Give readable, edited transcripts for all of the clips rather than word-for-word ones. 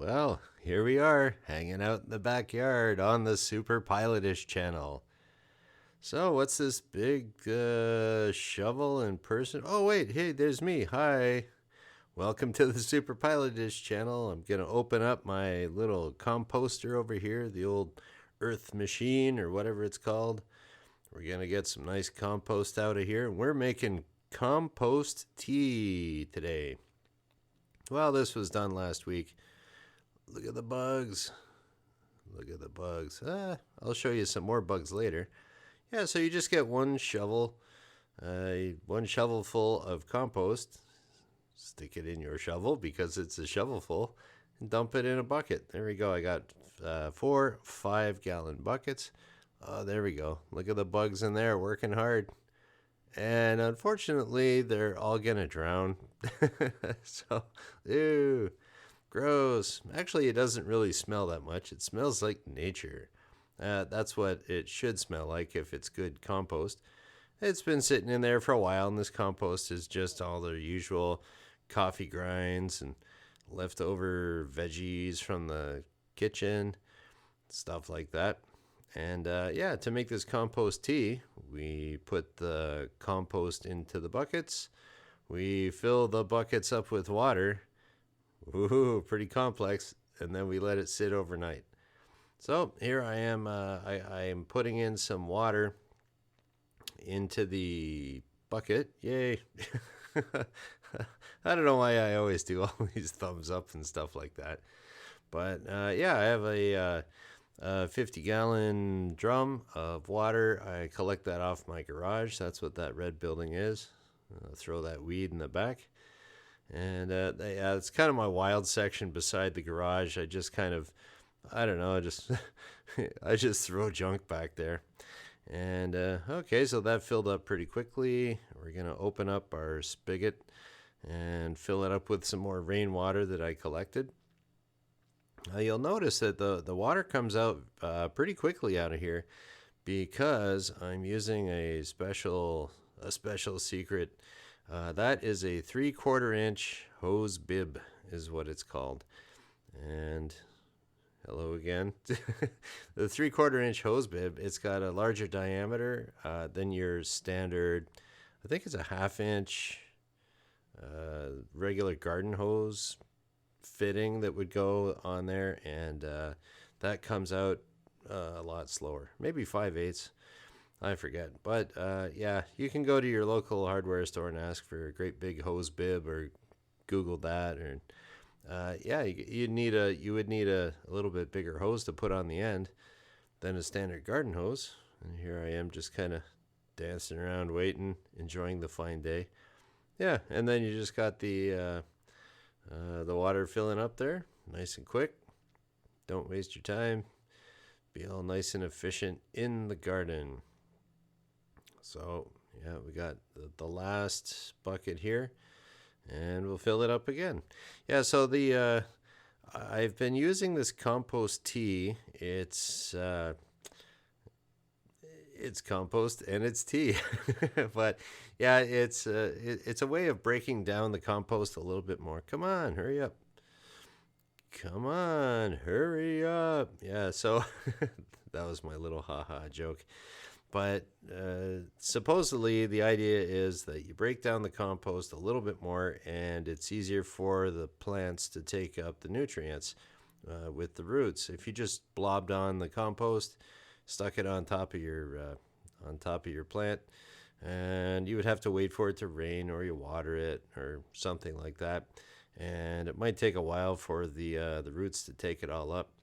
Well, here we are, hanging out in the backyard on the Super Pilotish channel. So, what's this big shovel in person? Oh, wait, hey, there's me. Hi. Welcome to the Super Pilotish channel. I'm going to open up my little composter over here, the old earth machine or whatever it's called. We're going to get some nice compost out of here. We're making compost tea today. Well, this was done last week. Look at the bugs. Look at the bugs. I'll show you some more bugs later. Yeah, so you just get one shovelful of compost. Stick it in your shovel because it's a shovelful, and dump it in a bucket. There we go. I got 4 5-gallon buckets. Oh, there we go. Look at the bugs in there working hard. And unfortunately, they're all going to drown. So, ew. Gross. Actually, it doesn't really smell that much. It smells like nature. That's what it should smell like if it's good compost. It's been sitting in there for a while, and this compost is just all the usual coffee grinds and leftover veggies from the kitchen, stuff like that. And yeah, to make this compost tea, we put the compost into the buckets. We fill the buckets up with water. Ooh, pretty complex. And then we let it sit overnight. So here I am. I am putting in some water into the bucket. Yay. I don't know why I always do all these thumbs up and stuff like that. But yeah, I have a 50-gallon drum of water. I collect that off my garage. That's what that red building is. Throw that weed in the back. And yeah, it's kind of my wild section beside the garage. I just kind of, I don't know, I just throw junk back there. And okay, so that filled up pretty quickly. We're going to open up our spigot and fill it up with some more rainwater that I collected. You'll notice that the water comes out pretty quickly out of here because I'm using a special secret. That is a 3/4 inch hose bib is what it's called. And hello again. The 3/4 inch hose bib, it's got a larger diameter than your standard, I think it's a 1/2 inch regular garden hose fitting that would go on there, and that comes out a lot slower, maybe 5/8. I forget, but yeah, you can go to your local hardware store and ask for a great big hose bib, or Google that, or yeah, you would need a little bit bigger hose to put on the end than a standard garden hose. And here I am, just kind of dancing around, waiting, enjoying the fine day. Yeah, and then you just got the water filling up there, nice and quick. Don't waste your time. Be all nice and efficient in the garden. So yeah, we got the last bucket here, and we'll fill it up again. Yeah, so I've been using this compost tea. It's compost and it's tea, but yeah, it's a way of breaking down the compost a little bit more. Come on, hurry up! Come on, hurry up! Yeah, so that was my little haha joke. But supposedly the idea is that you break down the compost a little bit more, and it's easier for the plants to take up the nutrients with the roots. If you just blobbed on the compost, stuck it on top of your plant, and you would have to wait for it to rain, or you water it or something like that, and it might take a while for the roots to take it all up.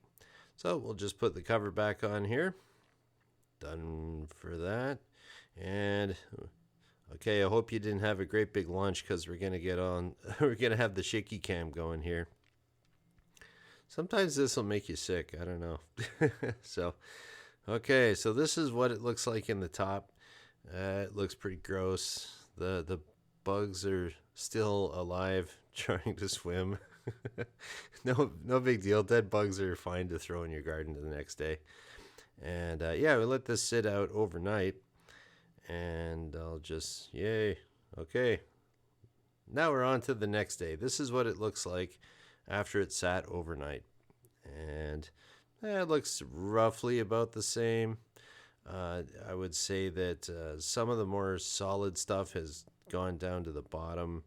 So we'll just put the cover back on here. Done for that. And okay, I hope you didn't have a great big lunch, because we're gonna have the shaky cam going here. Sometimes this will make you sick, I don't know. So okay, so this is what it looks like in the top. It looks pretty gross. The bugs are still alive, trying to swim. No big deal. Dead bugs are fine to throw in your garden the next day. And yeah, we let this sit out overnight, and I'll just, yay. Okay, now we're on to the next day. This is what it looks like after it sat overnight. And it looks roughly about the same. I would say that some of the more solid stuff has gone down to the bottom.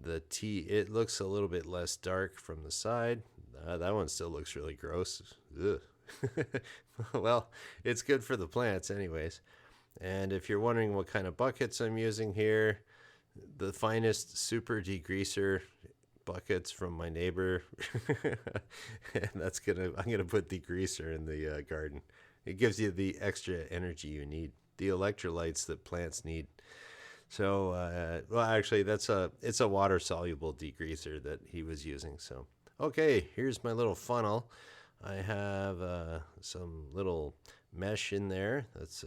The tea, it looks a little bit less dark from the side. That one still looks really gross. Ugh. Well, it's good for the plants anyways. And if you're wondering what kind of buckets I'm using here, the finest super degreaser buckets from my neighbor. And I'm gonna put degreaser in the garden. It gives you the extra energy you need, the electrolytes that plants need. So, well, actually, it's a water soluble degreaser that he was using. So, okay, here's my little funnel. I have some little mesh in there. That's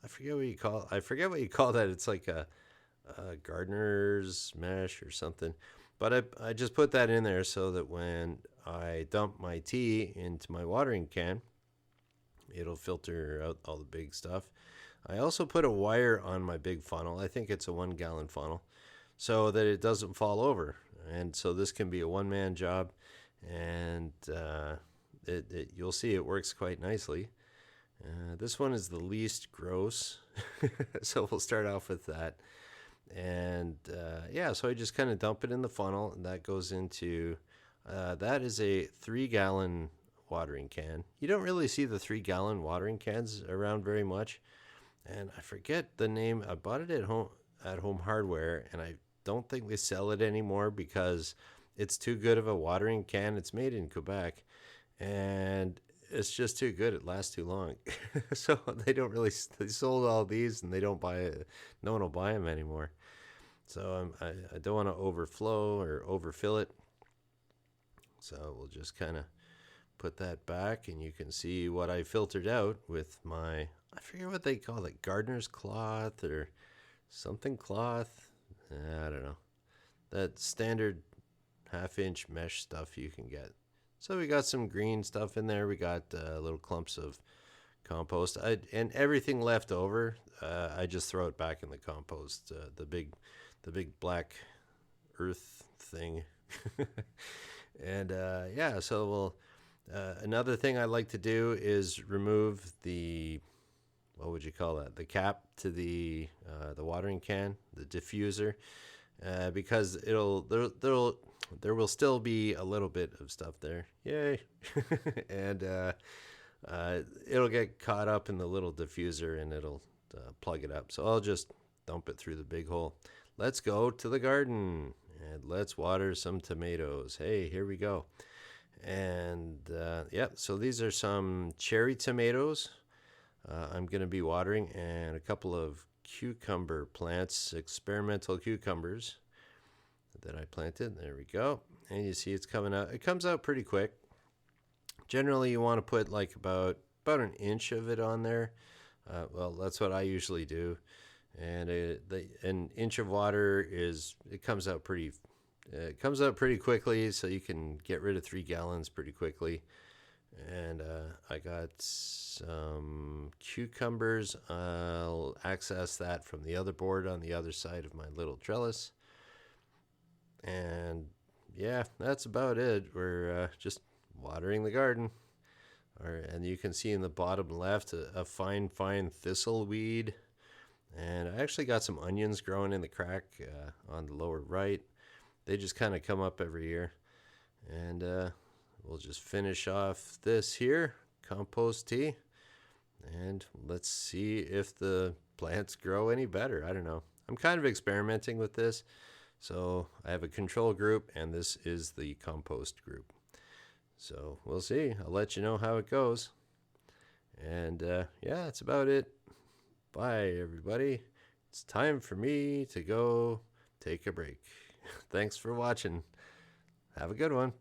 I forget what you call. I forget what you call that. It's like a gardener's mesh or something. But I just put that in there so that when I dump my tea into my watering can, it'll filter out all the big stuff. I also put a wire on my big funnel. I think it's a 1 gallon funnel so that it doesn't fall over. And so this can be a one-man job, and you'll see it works quite nicely. This one is the least gross, so we'll start off with that. And yeah, so I just kind of dump it in the funnel, and that goes into that is a 3 gallon watering can. You don't really see the 3 gallon watering cans around very much, and I forget the name. I bought it at Home Hardware, and I don't think they sell it anymore because it's too good of a watering can. It's made in Quebec, and it's just too good. It lasts too long. So they sold all these, and they don't buy it. No one will buy them anymore. So I don't want to overflow or overfill it. So we'll just kind of put that back, and you can see what I filtered out with my, I forget what they call it, gardener's cloth or something cloth. I don't know. That standard 1/2 inch mesh stuff you can get. So we got some green stuff in there. We got little clumps of compost. And everything left over, I just throw it back in the compost. The big black earth thing. And yeah, so we'll. Another thing I like to do is remove the, what would you call that? The cap to the watering can, the diffuser, because there will still be a little bit of stuff there. Yay! And it'll get caught up in the little diffuser, and it'll plug it up. So I'll just dump it through the big hole. Let's go to the garden and let's water some tomatoes. Hey, here we go. And yeah, so these are some cherry tomatoes I'm going to be watering, and a couple of cucumber plants, experimental cucumbers that I planted. There we go. And you see it's coming out. It comes out pretty quick. Generally, you want to put like about 1 inch of it on there. Well, that's what I usually do. And an inch of water comes out pretty quickly, so you can get rid of 3 gallons pretty quickly. And I got some cucumbers. I'll access that from the other board on the other side of my little trellis. And yeah, that's about it. We're just watering the garden. And you can see in the bottom left a fine thistle weed. And I actually got some onions growing in the crack on the lower right. They just kind of come up every year. And we'll just finish off this here, compost tea. And let's see if the plants grow any better. I don't know. I'm kind of experimenting with this. So I have a control group, and this is the compost group. So we'll see. I'll let you know how it goes. And yeah, that's about it. Bye, everybody. It's time for me to go take a break. Thanks for watching. Have a good one.